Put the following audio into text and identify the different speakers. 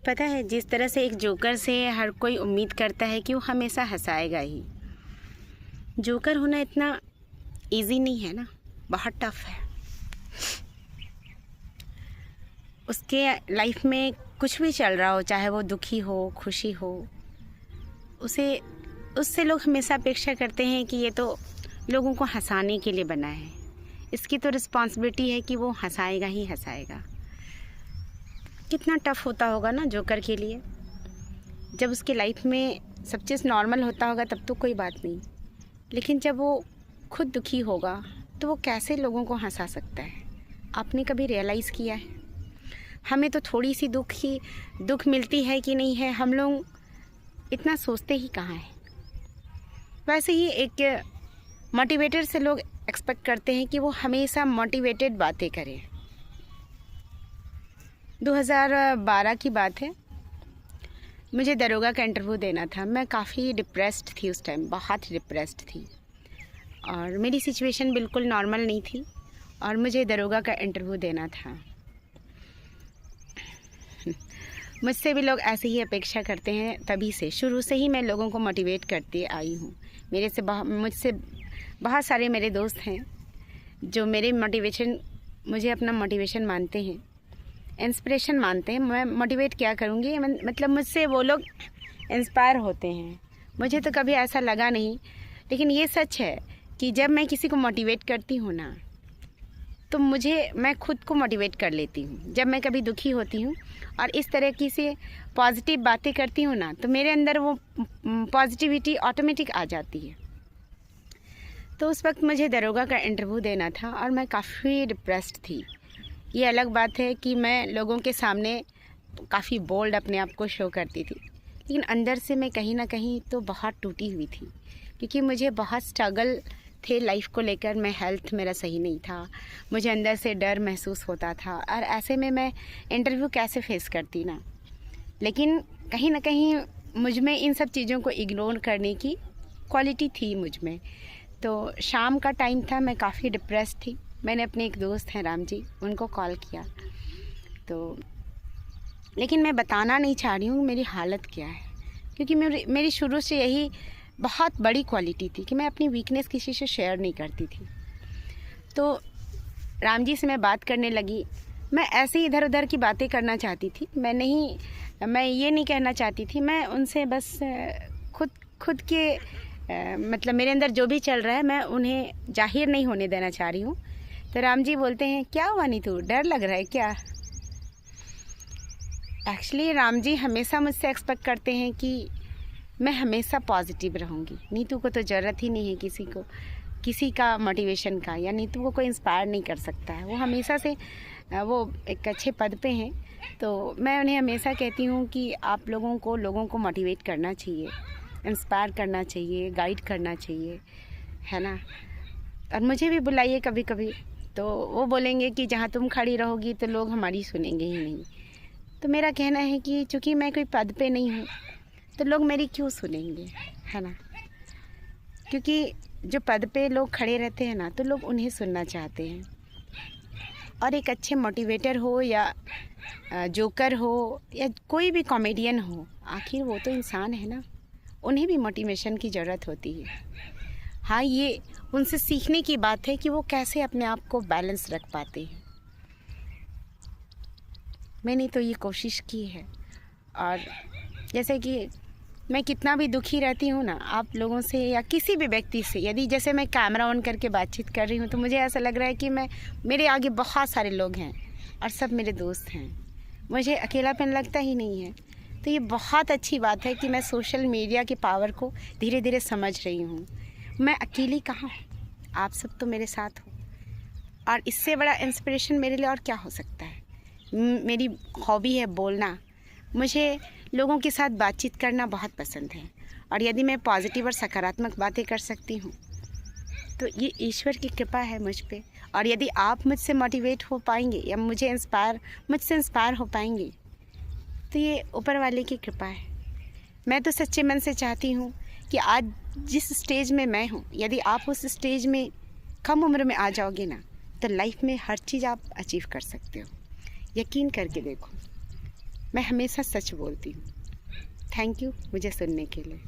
Speaker 1: पता है, जिस तरह से एक जोकर से हर कोई उम्मीद करता है कि वो हमेशा हंसाएगा ही, जोकर होना इतना इजी नहीं है ना, बहुत टफ है। उसके लाइफ में कुछ भी चल रहा हो, चाहे वो दुखी हो खुशी हो, उससे लोग हमेशा अपेक्षा करते हैं कि ये तो लोगों को हंसाने के लिए बना है, इसकी तो रिस्पॉन्सिबिलिटी है कि वो हंसाएगा ही हंसाएगा। कितना टफ होता होगा ना जोकर के लिए। जब उसके लाइफ में सब चीज़ नॉर्मल होता होगा तब तो कोई बात नहीं, लेकिन जब वो खुद दुखी होगा तो वो कैसे लोगों को हंसा सकता है? आपने कभी रियलाइज़ किया है? हमें तो थोड़ी सी दुख मिलती है कि नहीं है, हम लोग इतना सोचते ही कहाँ हैं। वैसे ही एक मोटिवेटर से लोग एक्सपेक्ट करते हैं कि वो हमेशा मोटिवेटेड बातें करें। 2012 की बात है, मुझे दरोगा का इंटरव्यू देना था। मैं काफ़ी डिप्रेस्ड थी उस टाइम, बहुत डिप्रेस्ड थी, और मेरी सिचुएशन बिल्कुल नॉर्मल नहीं थी, और मुझे दरोगा का इंटरव्यू देना था। मुझसे भी लोग ऐसे ही अपेक्षा करते हैं, तभी से शुरू से ही मैं लोगों को मोटिवेट करती आई हूँ। मुझसे बहुत सारे मेरे दोस्त हैं जो मुझे अपना मोटिवेशन मानते हैं, इंस्पिरेशन मानते हैं। मैं मोटिवेट क्या करूँगी, मतलब मुझसे वो लोग इंस्पायर होते हैं। मुझे तो कभी ऐसा लगा नहीं, लेकिन ये सच है कि जब मैं किसी को मोटिवेट करती हूँ ना, तो मैं खुद को मोटिवेट कर लेती हूँ। जब मैं कभी दुखी होती हूँ और इस तरह की से पॉजिटिव बातें करती हूँ ना, तो मेरे अंदर वो पॉजिटिविटी ऑटोमेटिक आ जाती है। तो उस वक्त मुझे दरोगा का इंटरव्यू देना था और मैं काफ़ी डिप्रेस्ड थी। ये अलग बात है कि मैं लोगों के सामने काफ़ी बोल्ड अपने आप को शो करती थी, लेकिन अंदर से मैं कहीं ना कहीं तो बहुत टूटी हुई थी, क्योंकि मुझे बहुत स्ट्रगल थे लाइफ को लेकर। हेल्थ मेरा सही नहीं था, मुझे अंदर से डर महसूस होता था, और ऐसे में मैं इंटरव्यू कैसे फेस करती ना। लेकिन कहीं ना कहीं मुझ में इन सब चीज़ों को इग्नोर करने की क्वालिटी थी मुझ में। तो शाम का टाइम था, मैं काफ़ी डिप्रेस थी। मैंने अपने एक दोस्त हैं राम जी, उनको कॉल किया, तो लेकिन मैं बताना नहीं चाह रही हूँ मेरी हालत क्या है, क्योंकि मेरी शुरू से यही बहुत बड़ी क्वालिटी थी कि मैं अपनी वीकनेस किसी से शेयर नहीं करती थी। तो राम जी से मैं बात करने लगी। मैं ऐसे ही इधर उधर की बातें करना चाहती थी, मैं ये नहीं कहना चाहती थी। मैं उनसे बस खुद के मतलब मेरे अंदर जो भी चल रहा है मैं उन्हें जाहिर नहीं होने देना चाह रही हूँ। तो राम जी बोलते हैं, क्या हुआ नीतू, डर लग रहा है क्या? एक्चुअली राम जी हमेशा मुझसे एक्सपेक्ट करते हैं कि मैं हमेशा पॉजिटिव रहूँगी। नीतू को तो ज़रूरत ही नहीं है किसी का मोटिवेशन का, या नीतू को कोई इंस्पायर नहीं कर सकता है। वो हमेशा से वो एक अच्छे पद पे हैं, तो मैं उन्हें हमेशा कहती हूँ कि आप लोगों को मोटिवेट करना चाहिए, इंस्पायर करना चाहिए, गाइड करना चाहिए, है ना। और मुझे भी बुलाइए कभी कभी, तो वो बोलेंगे कि जहाँ तुम खड़ी रहोगी तो लोग हमारी सुनेंगे ही नहीं। तो मेरा कहना है कि चूँकि मैं कोई पद पे नहीं हूँ, तो लोग मेरी क्यों सुनेंगे, है ना। क्योंकि जो पद पे लोग खड़े रहते हैं ना, तो लोग उन्हें सुनना चाहते हैं। और एक अच्छे मोटिवेटर हो या जोकर हो या कोई भी कॉमेडियन हो, आखिर वो तो इंसान है ना, उन्हें भी मोटिवेशन की ज़रूरत होती है। हाँ, ये उनसे सीखने की बात है कि वो कैसे अपने आप को बैलेंस रख पाते हैं। मैंने तो ये कोशिश की है, और जैसे कि मैं कितना भी दुखी रहती हूँ ना, आप लोगों से या किसी भी व्यक्ति से, यदि जैसे मैं कैमरा ऑन करके बातचीत कर रही हूँ, तो मुझे ऐसा लग रहा है कि मेरे आगे बहुत सारे लोग हैं और सब मेरे दोस्त हैं, मुझे अकेलापन लगता ही नहीं है। तो ये बहुत अच्छी बात है कि मैं सोशल मीडिया की पावर को धीरे धीरे समझ रही हूँ। मैं अकेली कहाँ हूँ, आप सब तो मेरे साथ हो, और इससे बड़ा इंस्पिरेशन मेरे लिए और क्या हो सकता है। मेरी हॉबी है बोलना, मुझे लोगों के साथ बातचीत करना बहुत पसंद है, और यदि मैं पॉजिटिव और सकारात्मक बातें कर सकती हूँ तो ये ईश्वर की कृपा है मुझ पे। और यदि आप मुझसे मोटिवेट हो पाएंगे या मुझसे इंस्पायर हो पाएंगे, तो ये ऊपर वाले की कृपा है। मैं तो सच्चे मन से चाहती हूँ कि आज जिस स्टेज में मैं हूँ, यदि आप उस स्टेज में कम उम्र में आ जाओगे ना, तो लाइफ में हर चीज़ आप अचीव कर सकते हो। यकीन करके देखो, मैं हमेशा सच बोलती हूँ। थैंक यू मुझे सुनने के लिए।